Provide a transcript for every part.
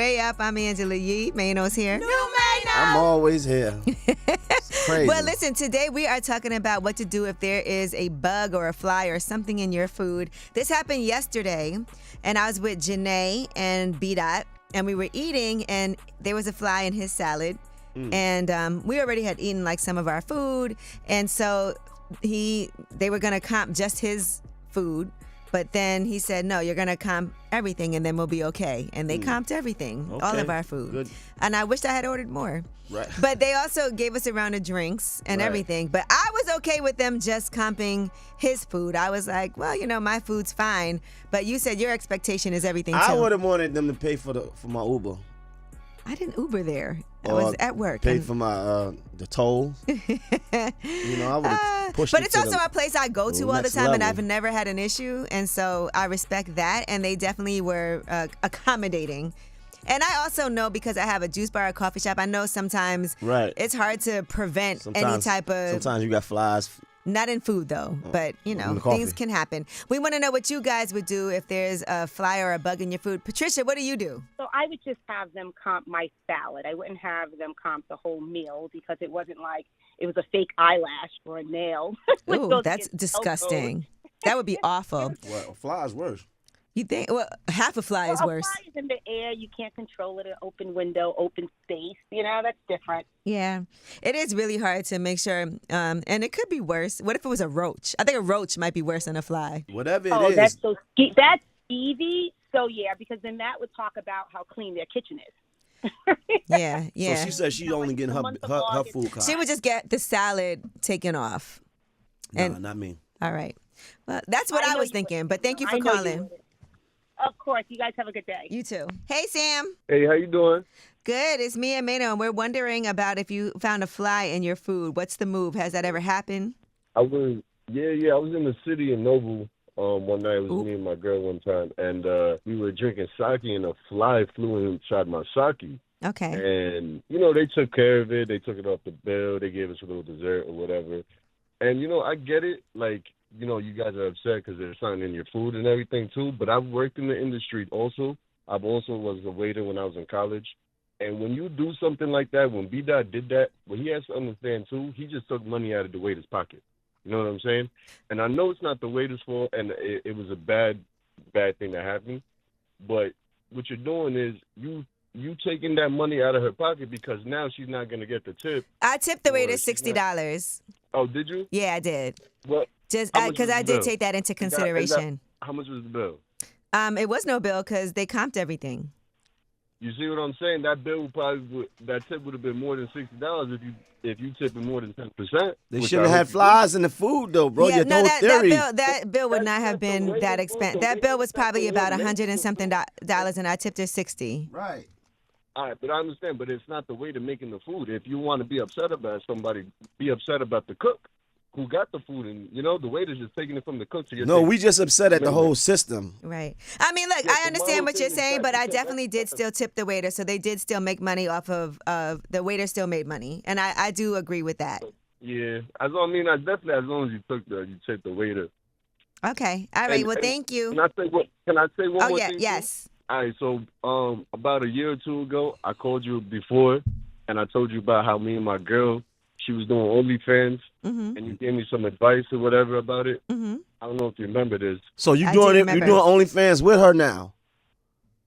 Way up. I'm Angela Yee. Mano's here. I'm always here. It's crazy. Well, listen, today we are talking about what to do if there is a bug or a fly or something in your food. This happened yesterday, and I was with Janae and B-Dot, and we were eating, and there was a fly in his salad. And we already had eaten like some of our food, and so they were going to comp just his food. But then he said, no, you're going to comp everything and then we'll be okay. And they comped everything, all of our food. Good. And I wished I had ordered more. Right. But they also gave us a round of drinks and everything. But I was okay with them just comping his food. I was like, well, my food's fine. But you said your expectation is everything too. I would have wanted them to pay for my Uber. I didn't Uber there. I was at work. Pay for my the toll. I would have pushed but it it's to also the a place I go to all the next time, and level. I've never had an issue, and so I respect that. And they definitely were accommodating. And I also know, because I have a juice bar or coffee shop, I know sometimes it's hard to prevent any type of. Sometimes you got flies. Not in food, though, but, things can happen. We want to know what you guys would do if there's a fly or a bug in your food. Patricia, what do you do? So I would just have them comp my salad. I wouldn't have them comp the whole meal because it wasn't like it was a fake eyelash or a nail. Ooh, that's disgusting. That would be awful. Well, a fly is worse. You think? Well, half a fly is worse. A fly is in the air. You can't control it. An open window, open space. That's different. Yeah. It is really hard to make sure. And it could be worse. What if it was a roach? I think a roach might be worse than a fly. Whatever it is. That's easy. So, yeah, because then that would talk about how clean their kitchen is. Yeah. So she said she's only getting her food card. She would just get the salad taken off. No, not me. All right. Well, that's what I was thinking. But thank you for calling. Of course. You guys have a good day. You too. Hey, Sam. Hey, how you doing? Good. It's me and Mano, and we're wondering about if you found a fly in your food. What's the move? Has that ever happened? I was in the city in Noble one night. It was me and my girl one time, and we were drinking sake, and a fly flew inside my sake. Okay. And, they took care of it. They took it off the bill. They gave us a little dessert or whatever. And, I get it. Like, you guys are upset because there's something in your food and everything, too. But I've worked in the industry also. I've also was a waiter when I was in college. And when you do something like that, when B-Dot did that, what he has to understand, too, he just took money out of the waiter's pocket. You know what I'm saying? And I know it's not the waiter's fault, and it was a bad thing that happened. But what you're doing is you taking that money out of her pocket because now she's not going to get the tip. I tipped the waiter $60. Oh, did you? Yeah, I did. What? Just because I did take that into consideration. How much was the bill? It was no bill because they comped everything. You see what I'm saying? That bill that tip would have been more than $60 if you tipping more than 10%. They shouldn't have flies in the food, though, bro. Yeah, Your that bill would not have been that expensive. That bill was probably about $100 and something dollars, and I tipped her $60. Right. All right, but I understand. But it's not the way to making the food. If you want to be upset about somebody, be upset about the cook who got the food, and the waiter's just taking it from the cook. So we just upset at the whole system. Right. I mean, look, I understand what you're saying, but I definitely did still tip the waiter, so they did still make money off of the waiter still made money, and I do agree with that. Yeah, as long as you tipped the waiter. Okay. All right. Well, thank you. Can I say one more thing? Oh, yes. All right, so about a year or two ago, I called you before, and I told you about how me and my girl, she was doing OnlyFans, and you gave me some advice or whatever about it. I don't know if you remember this. So you doing OnlyFans with her now?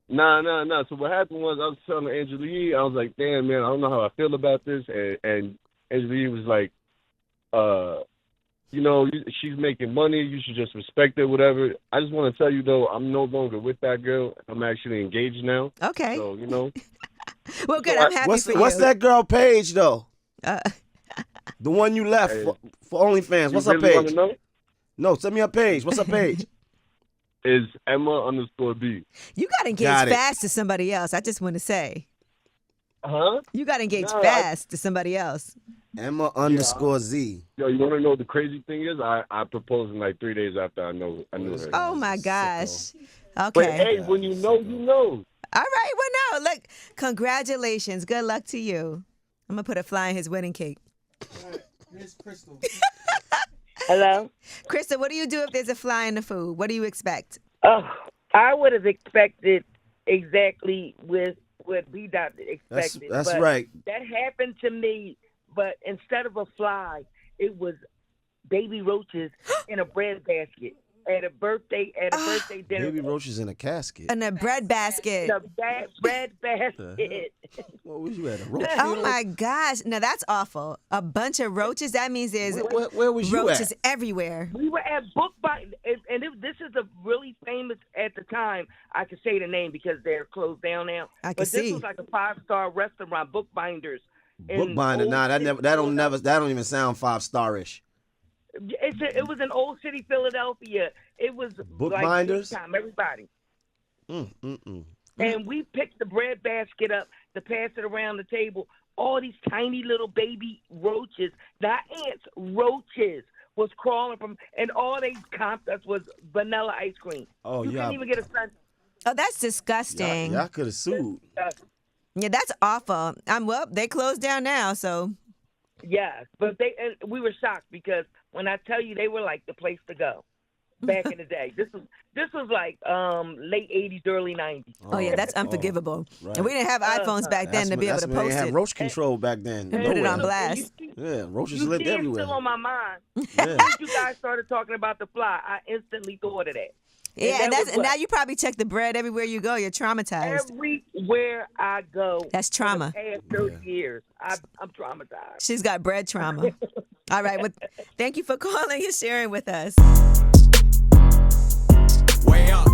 Nah. So what happened was I was telling Angela Yee, I was like, damn, man, I don't know how I feel about this. And Angela Yee was like, she's making money. You should just respect it, whatever. I just want to tell you, though, I'm no longer with that girl. I'm actually engaged now. Okay. So, Well, good. I'm happy for you. What's that girl page, though? The one you left for OnlyFans. What's her page? Want to know? No, send me her page. What's her page? Is Emma_B. You got engaged fast to somebody else. I just want to say. Huh? You got engaged fast to somebody else. Emma_Z. Yo, you want to know what the crazy thing is? I proposed in like 3 days after I knew her. Oh, my gosh. Okay. But, hey, when you know, you know. All right. Well, no. Look, congratulations. Good luck to you. I'm going to put a fly in his wedding cake. All right. Here's Crystal. Hello? Krista, what do you do if there's a fly in the food? What do you expect? I would have expected exactly with what B-Dot expected. That's but right. That happened to me, but instead of a fly, it was baby roaches in a bread basket at a birthday dinner. Baby roaches in a casket. In a bread basket. The bread basket. What was you at, a roach Oh funeral? my gosh. No, that's awful. A bunch of roaches. That means there's Where was you roaches at? everywhere. We were at Bookbinder, and this is a really famous at the time. I could say the name because they're closed down now. I can but see. this was like a 5-star restaurant, Bookbinders. Bookbinder. Nah, that don't even sound 5-star-ish. It was in Old City, Philadelphia. It was Bookbinders? like time, everybody. Mm. And we picked the bread basket up to pass it around the table. All these tiny little baby roaches, not ants, roaches, was crawling from, and all they comped us was vanilla ice cream. Oh, you yeah. couldn't even get a sun. Oh, that's disgusting. Y'all could have sued. Yeah, that's awful. Well, they closed down now, so. Yeah, but we were shocked because when I tell you, they were like the place to go back in the day. This was like late 80s, early 90s. Oh yeah, that's unforgivable. Right. And we didn't have iPhones back then to be able to That's when post they had it. roach control back then. And put it on Nowhere. blast. Yeah, roaches You lived see, it's everywhere. still on my mind. Yeah. Once you guys started talking about the fly, I instantly thought of that. Yeah, and that was and now you probably check the bread everywhere you go. You're traumatized. Everywhere I go. That's trauma. For the past 30 years, I'm traumatized. She's got bread trauma. All right. Well, thank you for calling and sharing with us. Way up.